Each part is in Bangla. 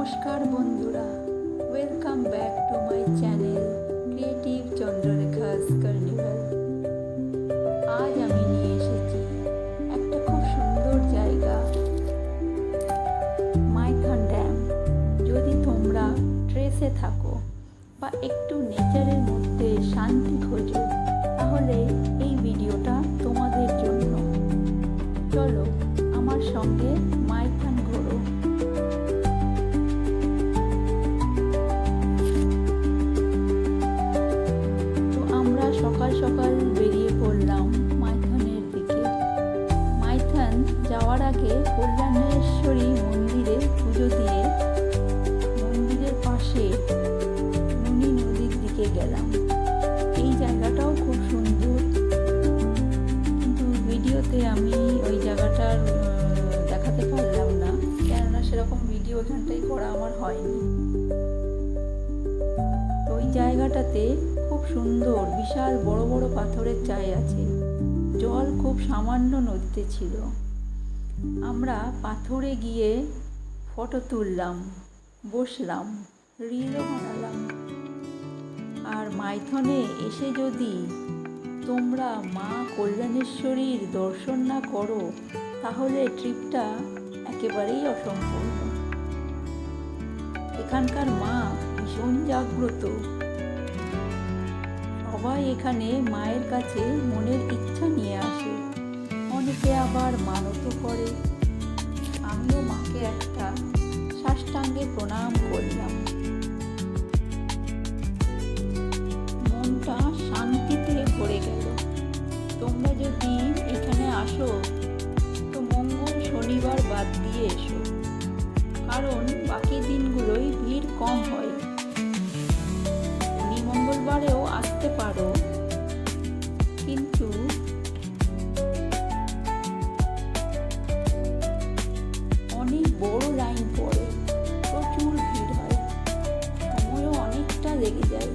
নমস্কার বন্ধুরা, welcome back to my channel creative Chandrarekhas carnival. আজ আমি নিয়ে এসেছি একটা খুব সুন্দর জায়গা, মাইথন ড্যাম। যদি তোমরা ট্রেসে থাকো বা একটু নেচারের মধ্যে শান্তি খোঁজো, তাহলে এই ভিডিওটা তোমাদের জন্য। চলো আমার সঙ্গে মাইথন ঘোরো। সকাল সকাল বেরিয়ে পড়লাম মাইথনের দিকে। মাইথন যাওয়ার আগে কল্যাণেশ্বরী মন্দিরে পুজো দিয়ে মন্দিরের পাশে নুনি নদীর দিকে গেলাম। এই জায়গাটাও খুব সুন্দর, কিন্তু ভিডিওতে আমি ওই জায়গাটার দেখাতে পারলাম না, কেননা সেরকম ভিডিও ওখানটাই করা আমার হয়নি। ওই জায়গাটাতে খুব সুন্দর বিশাল বড় বড় পাথরের চাই আছে। জল খুব সামান্য নদীতে ছিল। আমরা পাথরে গিয়ে ফটো তুললাম, বসলাম, রিলও বানালাম। আর মাইথনে এসে যদি তোমরা মা কল্যাণেশ্বরীর দর্শন না করো, তাহলে ট্রিপটা একেবারেই অসম্পূর্ণ। এখানকার মা ভীষণ জাগ্রত। সবাই এখানে মায়ের কাছে মনের ইচ্ছা নিয়ে আসে, অনেকে আবার মানতও করে। আমিও মাকে একটা সাষ্টাঙ্গে প্রণাম করলাম। মনটা শান্তিতে ভরে গেল। তোমরা যদি এখানে আসো তো মঙ্গল শনিবার বাদ দিয়ে এসো, কারণ বাকি দিনগুলোই ভিড় কম হয়। মঙ্গলবারেও আসতে পারো, কিন্তু অনেক বড় লাইন পড়ে, প্রচুর ভিড় হয়, সময়ও অনেকটা লেগে যায়।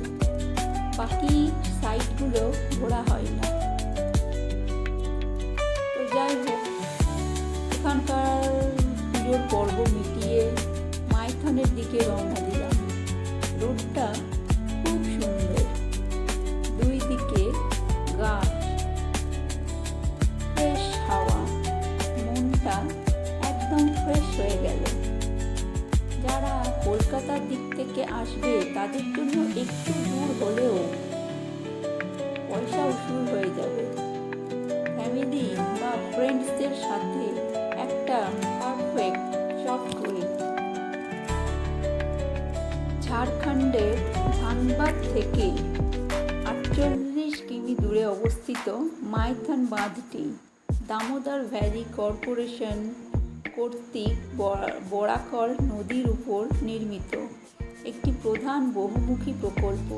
বাকি সাইটগুলো ঘোরা হয় না। তো যাই হোক, এখানকার পুজোর পর্ব মিটিয়ে মাইথনের দিকে রওনা দিলাম। রোডটা খুব সুন্দর, দুই দিকে গাছ, ফ্রেশ হাওয়া, মনটা একদম ফ্রেশ হয়ে গেল। যারা কলকাতার দিক থেকে আসবে তাদের জন্য একটু দূর হলেও পয়সা উসুল হয়ে যাবে। ফ্যামিলি বা ফ্রেন্ডসদের সাথে একটা পারফেক্ট শর্ট করে। ঝাড়খণ্ডের ধানবাদ থেকে 48 কিমি দূরে অবস্থিত মাইথন বাঁধটি দামোদর ভ্যালি কর্পোরেশন কর্তৃক বরাকর নদীর উপর নির্মিত একটি প্রধান বহুমুখী প্রকল্প।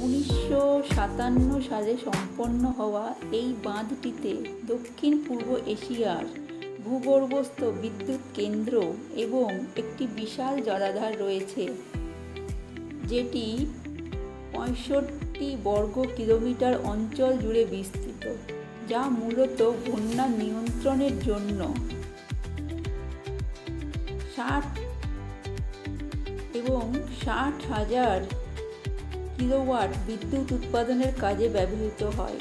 1957 সালে সম্পন্ন হওয়া এই বাঁধটিতে দক্ষিণ পূর্ব এশিয়ার ভূগর্ভস্থ বিদ্যুৎ কেন্দ্র এবং একটি বিশাল জলাধার রয়েছে, যেটি 65 বর্গ কিলোমিটার অঞ্চল জুড়ে বিস্তৃত, যা মূলত বন্যা নিয়ন্ত্রণের জন্য 60,000 কিলোওয়াট বিদ্যুৎ উৎপাদনের কাজে ব্যবহৃত হয়।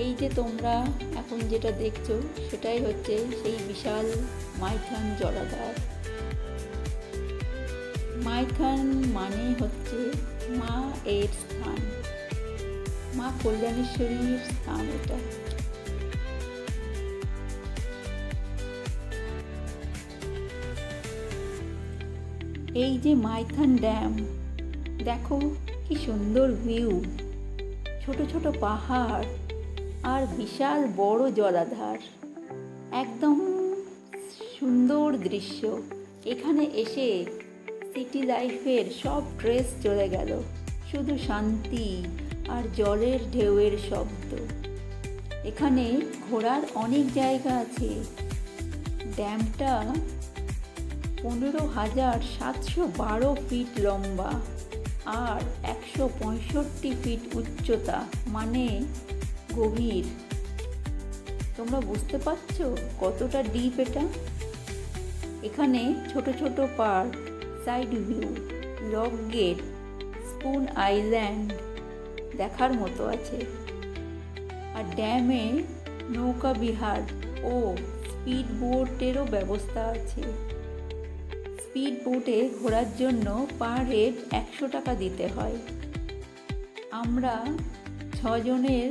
এই যে তোমরা এখন যেটা দেখছো, সেটাই হচ্ছে সেই বিশাল মাইথন জলাধার। মাইথন মানে হচ্ছে মা এর স্থান, মা কল্যাণেশ্বরীর স্থান। এটা এই যে মাইথন ড্যাম, দেখো কি সুন্দর ভিউ, ছোট ছোট পাহাড় আর বিশাল বড় জলাধার, একদম সুন্দর দৃশ্য। এখানে এসে সিটি লাইফের সব স্ট্রেস চলে গেল, শুধু শান্তি আর জলের ঢেউয়ের শব্দ। এখানে ঘোরার অনেক জায়গা আছে। ড্যামটা 15,712 ফিট লম্বা আর 165 ফিট উচ্চতা, মানে গভীর। তোমরা বুঝতে পারছো কতটা ডিপ এটা? এখানে ছোট ছোট park, side view, lock gate, spoon island দেখার মতো আছে। আর ড্যামে নৌকা বিহার ও স্পিড বোটেরও ব্যবস্থা আছে। স্পিড বোটে ঘোরার জন্য পার হেড 100 টাকা দিতে হয়। আমরা 6 জনের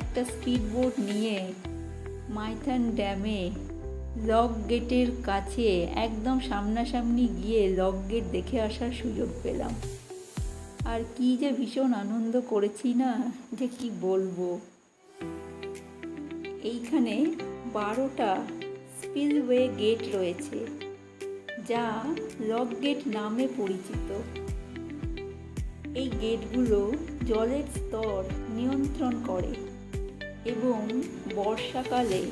একটা স্পিড বোট নিয়ে মাইথন ড্যামে লক গেটের কাছে একদম সামনাসামনি গিয়ে লক গেট দেখে আসার সুযোগ পেলাম। আর কি যে ভীষণ আনন্দ করেছি না, যে কি বলবো। এইখানে 12টা স্পিলওয়ে গেট রয়েছে, যা লক গেট নামে পরিচিত। এই গেটগুলো জলের স্তর নিয়ন্ত্রণ করে এবং বর্ষাকালে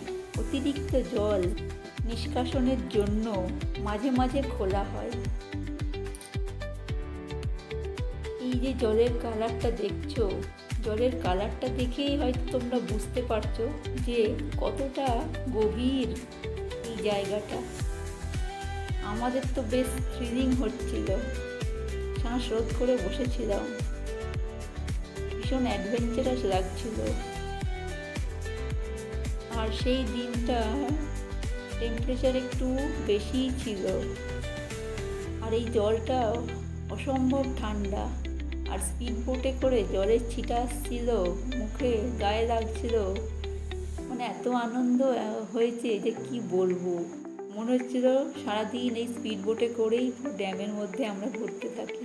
অতিরিক্ত জল নিষ্কাশনের জন্য মাঝে মাঝে খোলা হয়। এই যে জলের কালারটা দেখছো, জলের কালারটা দেখেই হয়তো তোমরা বুঝতে পারছো যে কতটা গভীর এই জায়গাটা। আমাদের তো বেশ থ্রিলিং হচ্ছিল, শ্বাস রোধ করে বসেছিলাম, ভীষণ অ্যাডভেঞ্চারাস লাগছিল। আর সেই দিনটা টেম্পারেচার একটু বেশিই ছিল, আর এই জলটা অসম্ভব ঠান্ডা। আর স্পিড বোটে করে জলের ছিটা আসছিল, মুখে গায়ে লাগছিল, মানে এত আনন্দ হয়েছে যে কি বলবো। মনে হচ্ছিল সারাদিন এই স্পিড বোটে করেই ড্যামের মধ্যে আমরা ঘুরতে থাকি।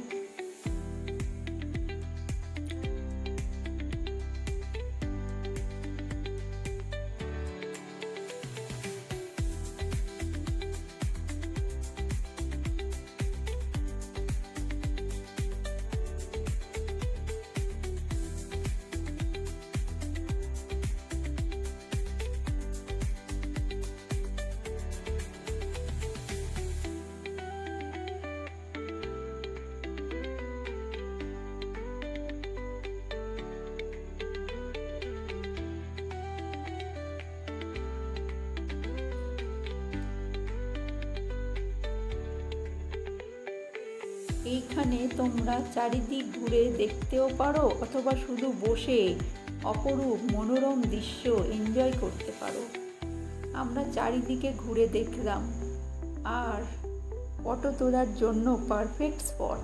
এইখানে তোমরা চারিদিক ঘুরে দেখতেও পারো, অথবা শুধু বসে অপরূপ মনোরম দৃশ্য এনজয় করতে পারো। আমরা চারিদিকে ঘুরে দেখলাম। আর ফটো তোলার জন্য পারফেক্ট স্পট,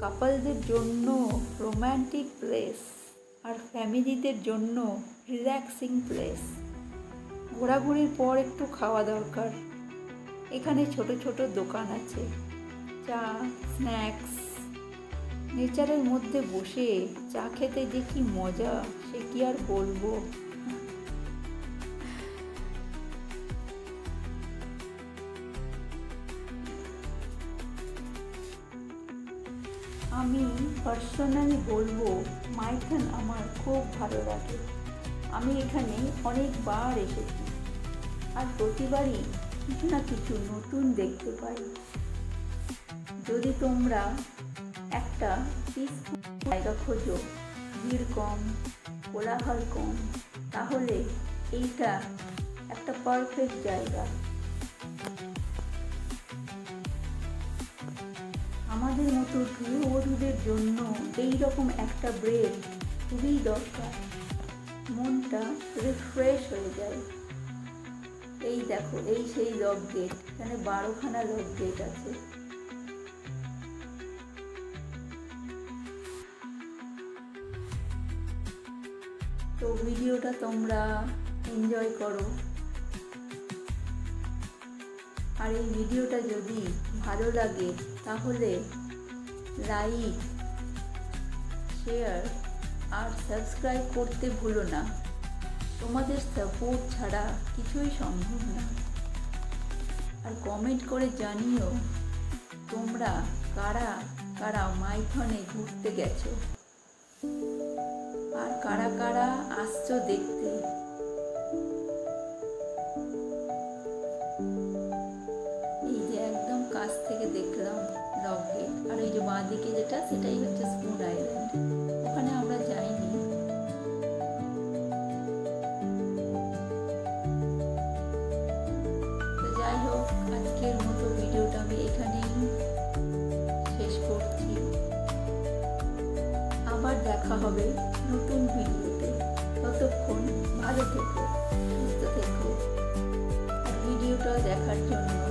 কাপলদের জন্য রোম্যান্টিক প্লেস, আর ফ্যামিলিদের জন্য রিল্যাক্সিং প্লেস। ঘোরাঘুরির পর একটু খাওয়া দরকার। এখানে ছোট ছোট দোকান আছে, চা, স্ন্যাক্স। নেচারের মধ্যে বসে চা খেতে যে কি মজা, সে কি আর বলবো। আমি পার্সোনালি বলবো মাইথন আমার খুব ভালো লাগে। আমি এখানে অনেকবার এসেছি, আর প্রতিবারই কিছু না কিছু নতুন দেখতে পাই। যদি তোমরা একটা পিসফুল জায়গা খোঁজো, ভিড় কম, কোলাহল কম, তাহলে এইটা একটা পারফেক্ট জায়গা। আমাদের মতো গৃহবধূদের জন্য এইরকম একটা ব্রেক খুবই দরকার। মনটা রিফ্রেশ হয়ে যায়। এই দেখো, এই সেই লক গেট, এখানে 12খানা লক গেট আছে। তো ভিডিওটা তোমরা এনজয় করো। আর এই ভিডিওটা যদি ভালো লাগে তাহলে লাইক, শেয়ার আর সাবস্ক্রাইব করতে ভুলো না। তোমাদের সাপোর্ট ছাড়া কিছুই সম্ভব না। আর কমেন্ট করে জানিও তোমরা কারা কারা মাইথনে ঘুরতে গেছো, আর কারা কারা আসছো দেখতে। এই যে একদম কাছ থেকে দেখলাম লক গেট, আর এই যে বাঁ দিকে যেটা, সেটাই হচ্ছে স্পুন আইল্যান্ড। ওখানে আমরা যাইনি। তো যাই হোক, আজকের হবে নতুন ভিডিওতে। ততক্ষণ ভালো থেকো, সুস্থ থেকো। আর ভিডিওটা দেখার জন্য